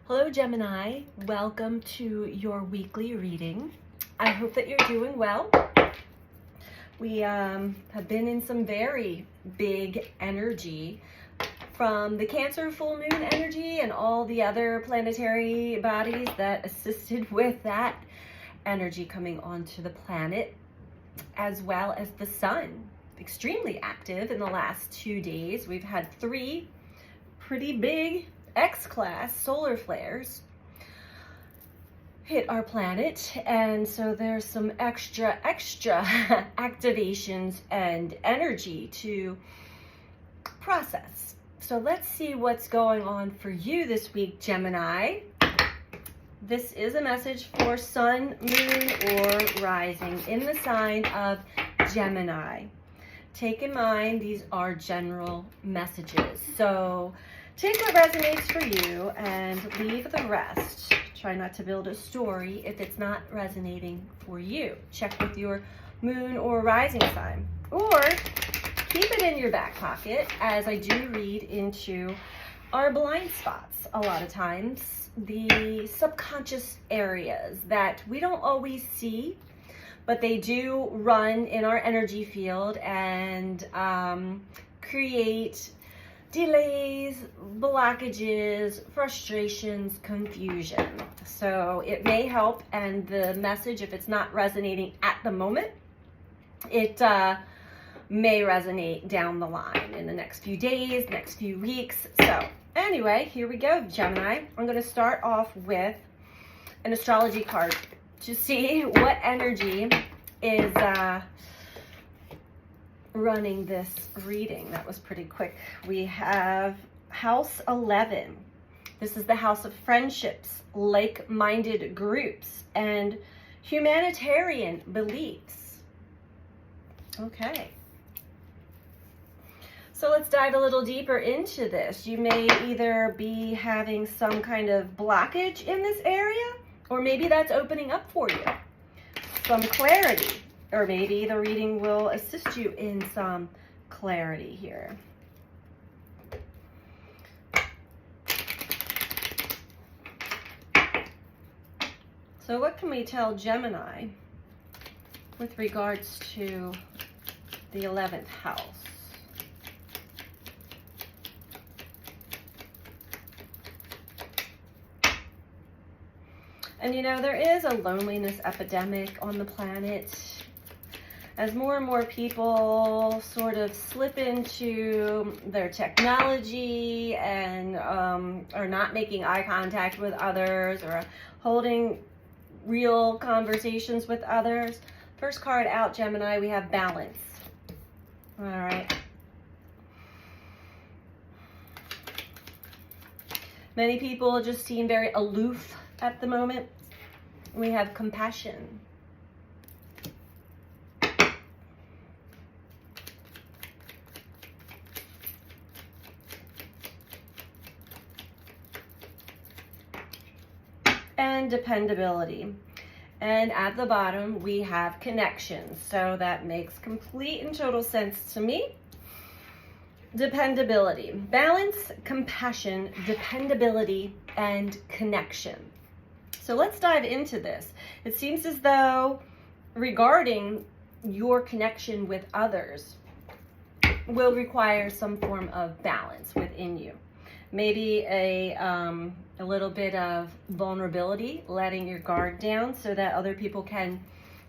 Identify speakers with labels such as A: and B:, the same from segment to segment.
A: Hello Gemini, welcome to your weekly reading. I hope that you're doing well. We have been in some very big energy from the Cancer full moon energy and all the other planetary bodies that assisted with that energy coming onto the planet, as well as the sun. Extremely active in the last 2 days. We've had 3 pretty big X-class solar flares hit our planet, and so there's some extra activations and energy to process. So let's see what's going on for you this week, Gemini. This is a message for sun, moon, or rising in the sign of Gemini. Take in mind, these are general messages. So take what resonates for you and leave the rest. Try not to build a story if it's not resonating for you. Check with your moon or rising sign. Or keep it in your back pocket, as I do read into our blind spots a lot of times. The subconscious areas that we don't always see, but they do run in our energy field and create delays, blockages, frustrations, confusion. So it may help, and the message, if it's not resonating at the moment, it may resonate down the line in the next few days, next few weeks. So anyway, here we go, Gemini. I'm going to start off with an astrology card to see what energy is running this reading. That was pretty quick. We have House 11. This is the house of friendships, like-minded groups, and humanitarian beliefs. Okay. So let's dive a little deeper into this. You may either be having some kind of blockage in this area, or maybe that's opening up for you. Some clarity. Or maybe the reading will assist you in some clarity here. So what can we tell Gemini with regards to the 11th house? And you know, there is a loneliness epidemic on the planet. As more and more people sort of slip into their technology and are not making eye contact with others or holding real conversations with others. First card out, Gemini, we have balance. All right. Many people just seem very aloof at the moment. We have compassion. And dependability. And at the bottom we have connections. So that makes complete and total sense to me. Dependability, balance, compassion, dependability, and connection. So let's dive into this. It seems as though regarding your connection with others will require some form of balance within you. Maybe a little bit of vulnerability, letting your guard down so that other people can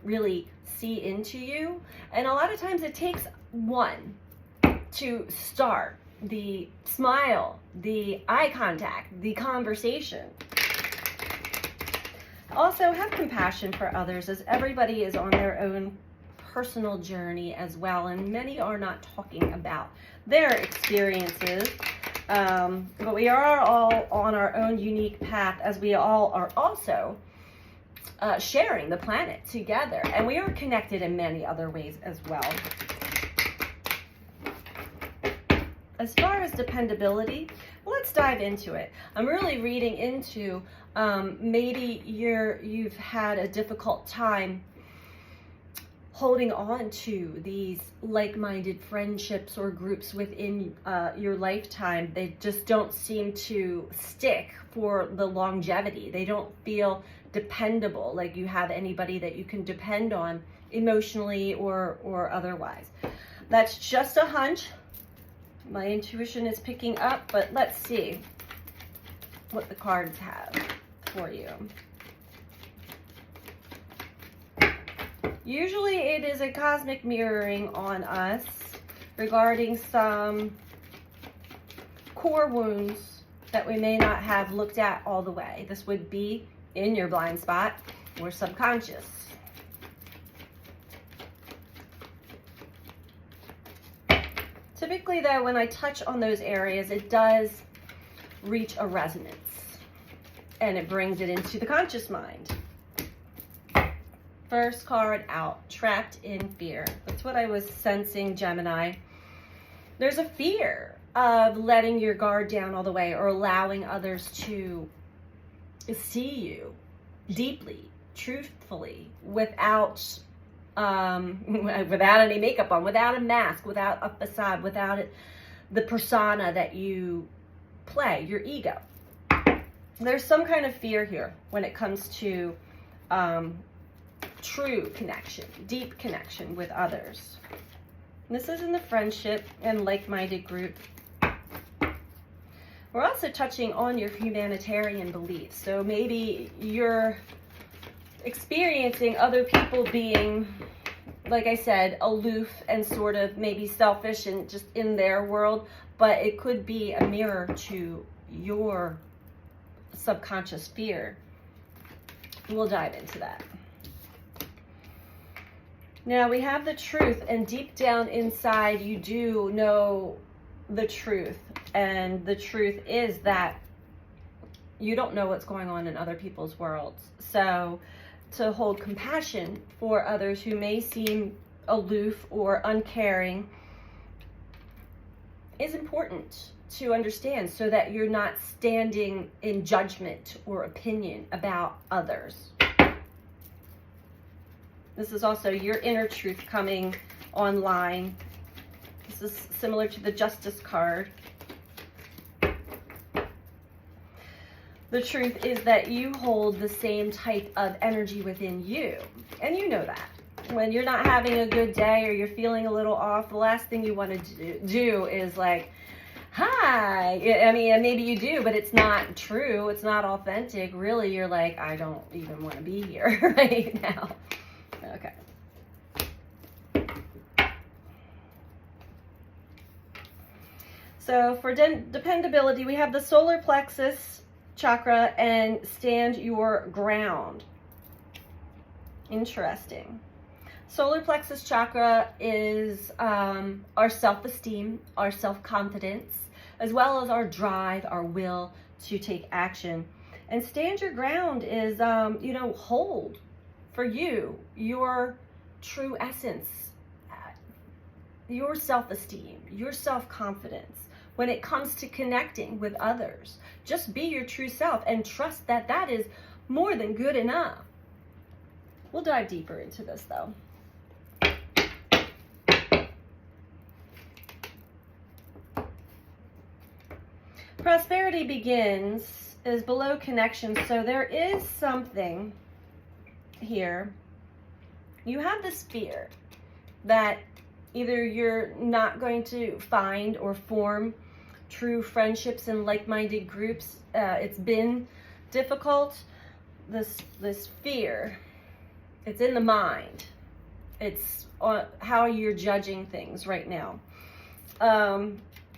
A: really see into you. And a lot of times it takes one to start the smile, the eye contact, the conversation. Also, have compassion for others, as everybody is on their own personal journey as well, and many are not talking about their experiences. But we are all on our own unique path, as we all are also sharing the planet together. And we are connected in many other ways as well. As far as dependability, let's dive into it. I'm really reading into maybe you've had a difficult time holding on to these like-minded friendships or groups within your lifetime. They just don't seem to stick for the longevity. They don't feel dependable, like you have anybody that you can depend on emotionally or otherwise. That's just a hunch. My intuition is picking up, but let's see what the cards have for you. Usually it is a cosmic mirroring on us regarding some core wounds that we may not have looked at all the way. This would be in your blind spot or subconscious. Typically though, when I touch on those areas, it does reach a resonance and it brings it into the conscious mind. First card out, trapped in fear. That's what I was sensing, Gemini. There's a fear of letting your guard down all the way or allowing others to see you deeply, truthfully, without any makeup on, without a mask, without a facade, without the persona that you play, your ego. There's some kind of fear here when it comes to true connection, deep connection with others. This is in the friendship and like-minded group. We're also touching on your humanitarian beliefs. So maybe you're experiencing other people being, like I said, aloof and sort of maybe selfish and just in their world, but it could be a mirror to your subconscious fear. We'll dive into that. Now we have the truth, and deep down inside you do know the truth, and the truth is that you don't know what's going on in other people's worlds. So to hold compassion for others who may seem aloof or uncaring is important to understand, so that you're not standing in judgment or opinion about others. This is also your inner truth coming online. This is similar to the Justice card. The truth is that you hold the same type of energy within you. And you know that. When you're not having a good day or you're feeling a little off, the last thing you want to do is like, hi. I mean, and maybe you do, but it's not true. It's not authentic. Really, you're like, I don't even want to be here right now. Okay. So for dependability, we have the solar plexus chakra and stand your ground. Interesting. Solar plexus chakra is our self-esteem, our self-confidence, as well as our drive, our will to take action. And stand your ground is, hold for you, your true essence, your self-esteem, your self-confidence. When it comes to connecting with others, just be your true self and trust that that is more than good enough. We'll dive deeper into this though. Prosperity begins is below connection. So there is something here. You have this fear that either you're not going to find or form true friendships and like-minded groups. It's been difficult. This fear, it's in the mind. It's on how you're judging things right now.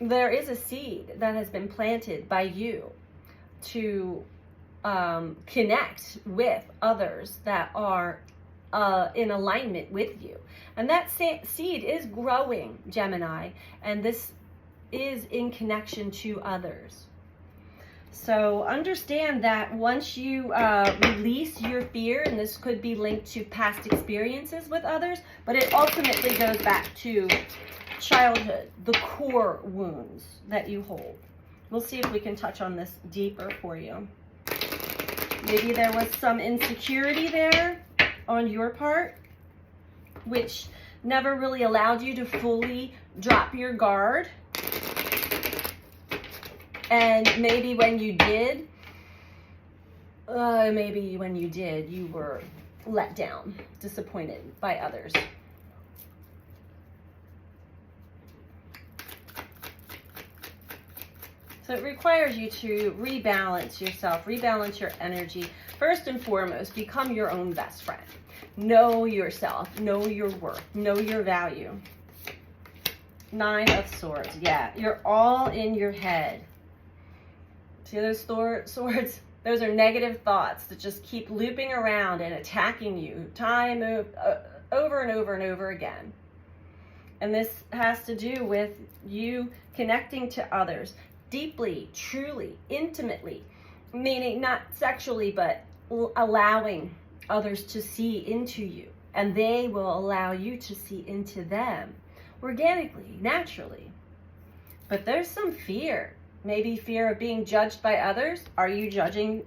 A: There is a seed that has been planted by you to connect with others that are in alignment with you. And that seed is growing, Gemini, and this is in connection to others. So understand that once you release your fear, and this could be linked to past experiences with others, but it ultimately goes back to childhood, the core wounds that you hold. We'll see if we can touch on this deeper for you. Maybe there was some insecurity there on your part. which never really allowed you to fully drop your guard. And maybe when you did, you were let down, disappointed by others. So it requires you to rebalance yourself, rebalance your energy. First and foremost, become your own best friend. Know yourself, know your worth, know your value. 9 of Swords, yeah, you're all in your head. See those swords? Those are negative thoughts that just keep looping around and attacking you over and over and over again. And this has to do with you connecting to others deeply, truly, intimately, meaning not sexually, but allowing others to see into you, and they will allow you to see into them organically, naturally. But there's some fear, maybe fear of being judged by others. Are you judging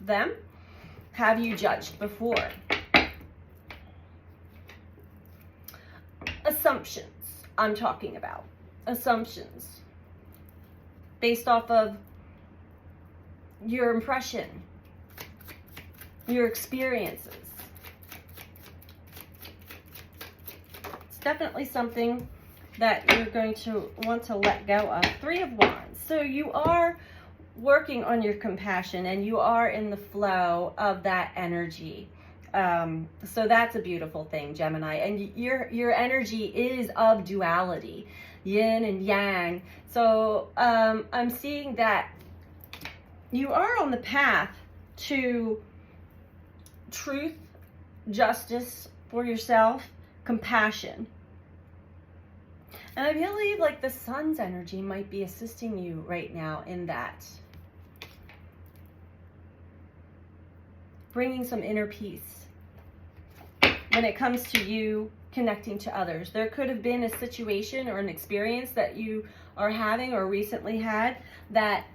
A: them? Have you judged before? Assumptions, I'm talking about. Assumptions based off of your impression, your experiences. It's definitely something that you're going to want to let go of. 3 of Wands. So you are working on your compassion and you are in the flow of that energy. So that's a beautiful thing, Gemini. And your energy is of duality, yin and yang. So I'm seeing that you are on the path to truth, justice for yourself, compassion. And I believe like the sun's energy might be assisting you right now in that. Bringing some inner peace when it comes to you connecting to others. There could have been a situation or an experience that you are having or recently had that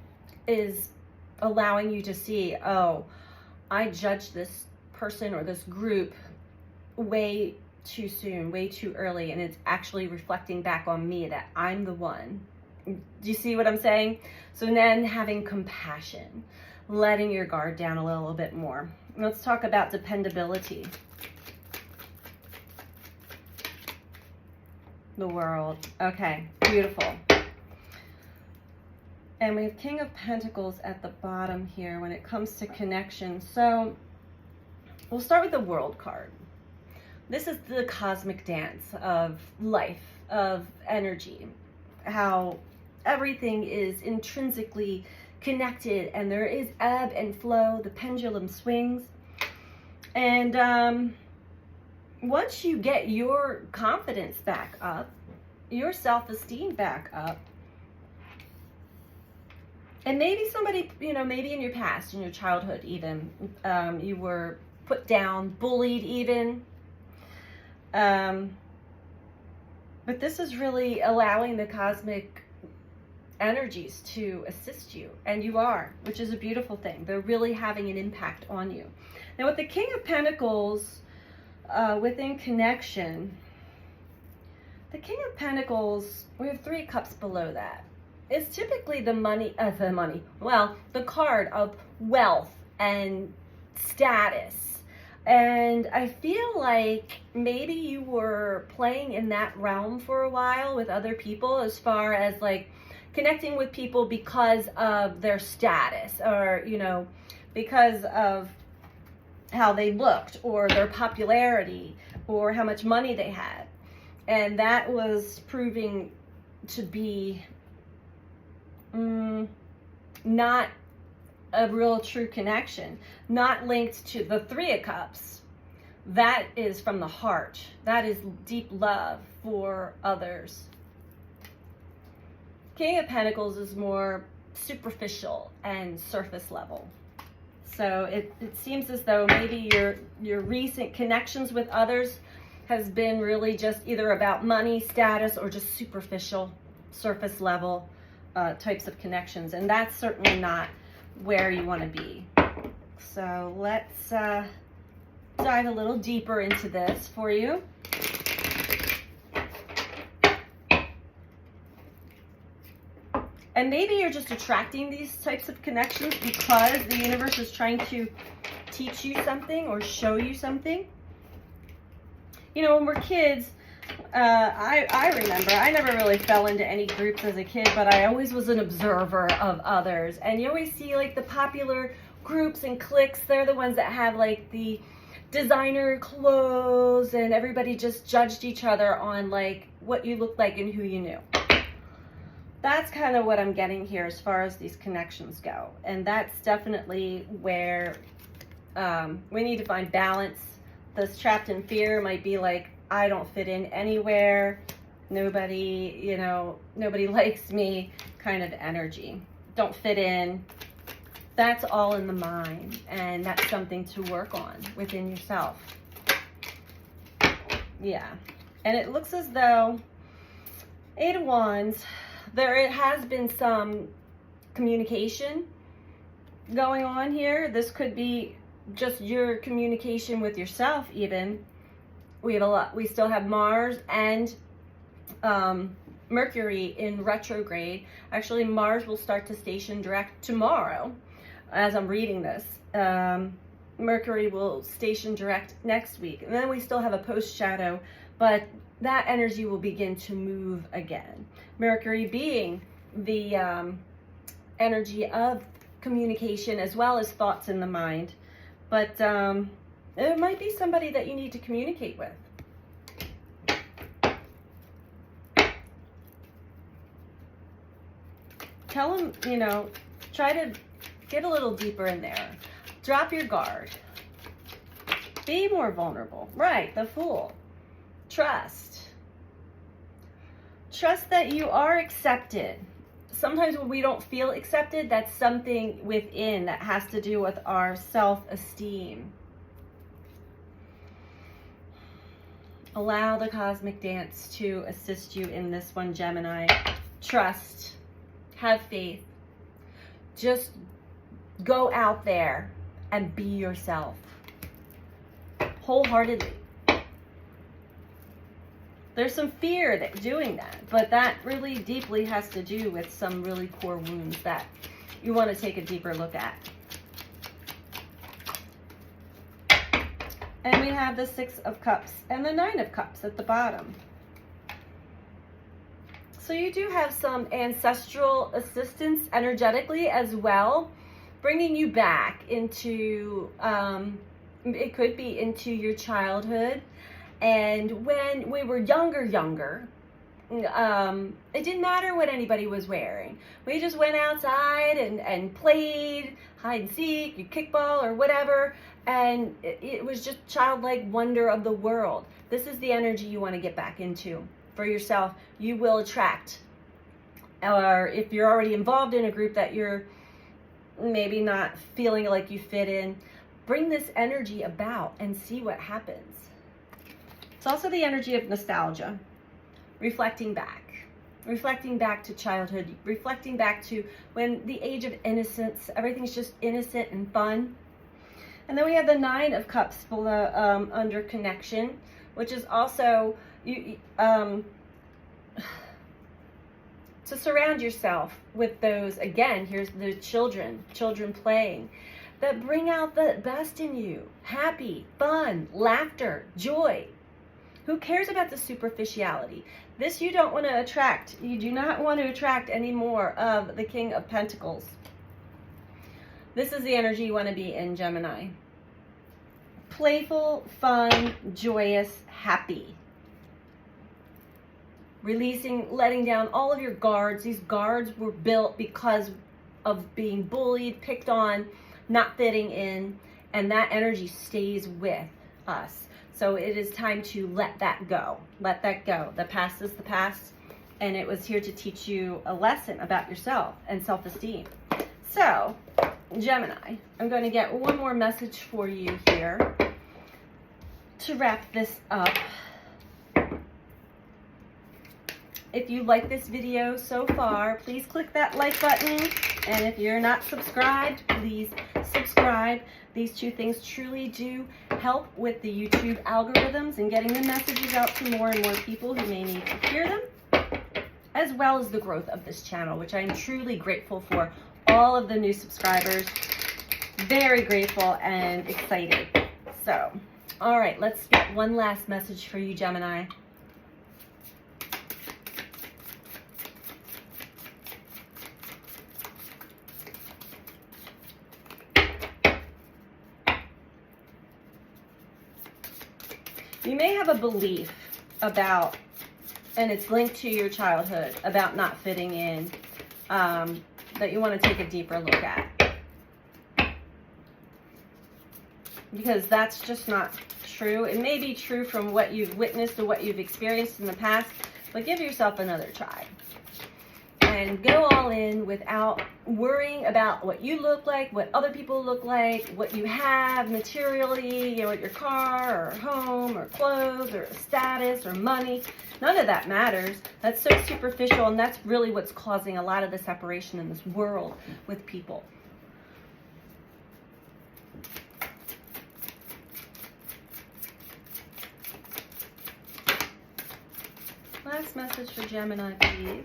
A: is allowing you to see, oh, I judged this person or this group way too soon, way too early, and it's actually reflecting back on me that I'm the one. Do you see what I'm saying? So then having compassion, letting your guard down a little bit more. Let's talk about dependability. The World. Okay, beautiful. And we have King of Pentacles at the bottom here when it comes to connection. So we'll start with the World card. This is the cosmic dance of life, of energy, how everything is intrinsically connected and there is ebb and flow, the pendulum swings. And once you get your confidence back up, your self-esteem back up, and maybe somebody, maybe in your past, in your childhood even, you were put down, bullied even. But this is really allowing the cosmic energies to assist you, and you are, which is a beautiful thing. They're really having an impact on you. Now with the King of Pentacles, within connection, the King of Pentacles, we have 3 cups below that. It's typically the card of wealth and status. And I feel like maybe you were playing in that realm for a while with other people, as far as like connecting with people because of their status, or, because of how they looked or their popularity or how much money they had. And that was proving to be not a real true connection, not linked to the 3 of Cups. That is from the heart. That is deep love for others. King of Pentacles is more superficial and surface level. So it seems as though maybe your recent connections with others has been really just either about money, status, or just superficial, surface level types of connections. And that's certainly not where you want to be. So let's dive a little deeper into this for you. And maybe you're just attracting these types of connections because the universe is trying to teach you something or show you something. You know, when we're kids, I remember I never really fell into any groups as a kid, but I always was an observer of others. And you always see like the popular groups and cliques. They're the ones that have like the designer clothes, and everybody just judged each other on like what you looked like and who you knew. That's kind of what I'm getting here as far as these connections go. And that's definitely where we need to find balance. This trapped in fear might be like, I don't fit in anywhere. Nobody, you know, nobody likes me kind of energy. Don't fit in. That's all in the mind. And that's something to work on within yourself. Yeah. And it looks as though 8 of Wands, there has been some communication going on here. This could be just your communication with yourself even. We have a lot. We still have Mars and Mercury in retrograde. Actually, Mars will start to station direct tomorrow as I'm reading this. Mercury will station direct next week. And then we still have a post shadow, but that energy will begin to move again. Mercury being the energy of communication as well as thoughts in the mind. But it might be somebody that you need to communicate with. Tell them, you know, try to get a little deeper in there. Drop your guard. Be more vulnerable. Right, the Fool. Trust. Trust that you are accepted. Sometimes when we don't feel accepted, that's something within that has to do with our self-esteem. Allow the cosmic dance to assist you in this one, Gemini. Trust. Have faith. Just go out there and be yourself. Wholeheartedly. There's some fear that doing that, but that really deeply has to do with some really core wounds that you want to take a deeper look at. And we have the 6 of Cups and the 9 of Cups at the bottom. So you do have some ancestral assistance energetically as well, bringing you back into, it could be into your childhood. And when we were younger, it didn't matter what anybody was wearing. We just went outside and played hide and seek, kickball or whatever. And it was just childlike wonder of the world. This is the energy you want to get back into for yourself. You will attract. Or if you're already involved in a group that you're maybe not feeling like you fit in, bring this energy about and see what happens. It's also the energy of nostalgia, reflecting back to childhood, reflecting back to when the age of innocence, everything's just innocent and fun. And then we have the 9 of Cups below, under connection, which is also to surround yourself with those, again, here's the children playing, that bring out the best in you. Happy, fun, laughter, joy. Who cares about the superficiality? This you don't want to attract. You do not want to attract any more of the King of Pentacles. This is the energy you want to be in, Gemini. Playful, fun, joyous, happy. Releasing, letting down all of your guards. These guards were built because of being bullied, picked on, not fitting in, and that energy stays with us. So it is time to let that go. Let that go. The past is the past, and it was here to teach you a lesson about yourself and self-esteem. So, Gemini, I'm going to get one more message for you here to wrap this up. If you like this video so far, please click that like button. And if you're not subscribed, please subscribe. These 2 things truly do help with the YouTube algorithms and getting the messages out to more and more people who may need to hear them. as well as the growth of this channel, which I'm truly grateful for. All of the new subscribers, very grateful and excited. So, all right, let's get one last message for you, Gemini. You may have a belief about, and it's linked to your childhood, about not fitting in, that you want to take a deeper look at. Because that's just not true. It may be true from what you've witnessed or what you've experienced in the past, but give yourself another try. And go all in without worrying about what you look like, what other people look like, what you have materially, you know, your car or home or clothes or status or money. None of that matters. That's so superficial, and that's really what's causing a lot of the separation in this world with people. Last message for Gemini, please.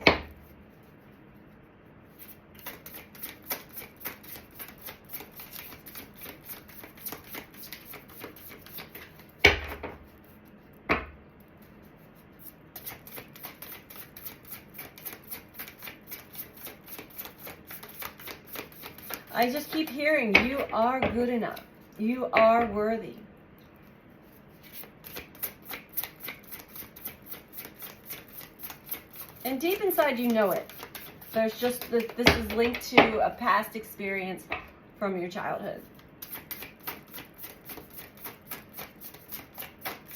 A: I just keep hearing, you are good enough. You are worthy. And deep inside, you know it. There's just, this is linked to a past experience from your childhood.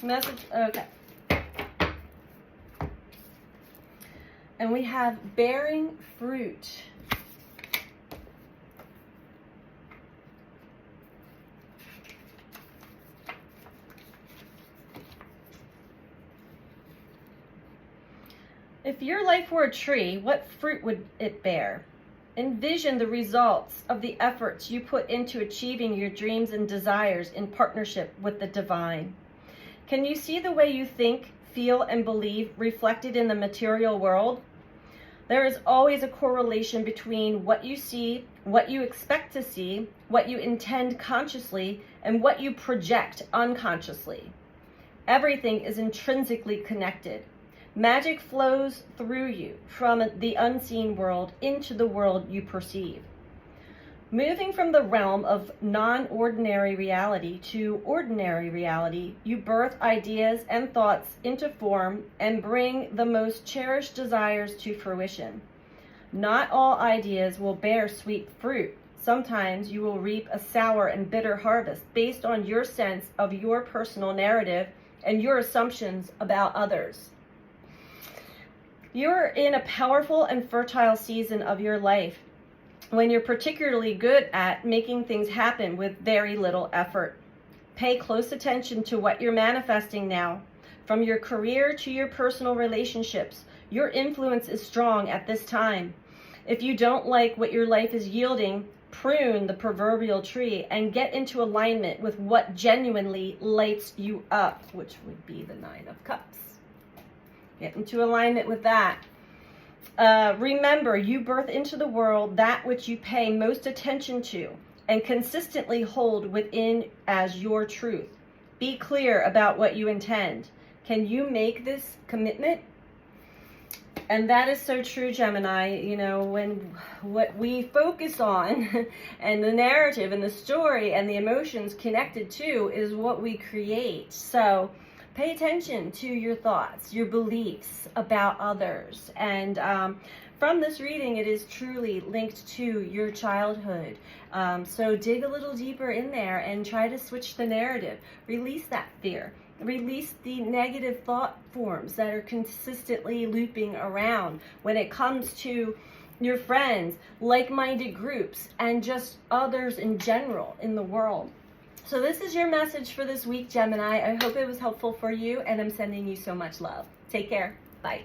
A: Message, okay. And we have bearing fruit. If your life were a tree, what fruit would it bear? Envision the results of the efforts you put into achieving your dreams and desires in partnership with the divine. Can you see the way you think, feel, and believe reflected in the material world? There is always a correlation between what you see, what you expect to see, what you intend consciously, and what you project unconsciously. Everything is intrinsically connected. Magic flows through you from the unseen world into the world you perceive. Moving from the realm of non-ordinary reality to ordinary reality, you birth ideas and thoughts into form and bring the most cherished desires to fruition. Not all ideas will bear sweet fruit. Sometimes you will reap a sour and bitter harvest based on your sense of your personal narrative and your assumptions about others. You're in a powerful and fertile season of your life when you're particularly good at making things happen with very little effort. Pay close attention to what you're manifesting now. From your career to your personal relationships, your influence is strong at this time. If you don't like what your life is yielding, prune the proverbial tree and get into alignment with what genuinely lights you up, which would be the Nine of Cups. Get into alignment with that. Remember, you birth into the world that which you pay most attention to and consistently hold within as your truth. Be clear about what you intend. Can you make this commitment? And that is so true, Gemini. You know, when what we focus on and the narrative and the story and the emotions connected to is what we create. So pay attention to your thoughts, your beliefs about others. And from this reading, it is truly linked to your childhood. So dig a little deeper in there and try to switch the narrative. Release that fear. Release the negative thought forms that are consistently looping around when it comes to your friends, like-minded groups, and just others in general in the world. So this is your message for this week, Gemini. I hope it was helpful for you, and I'm sending you so much love. Take care. Bye.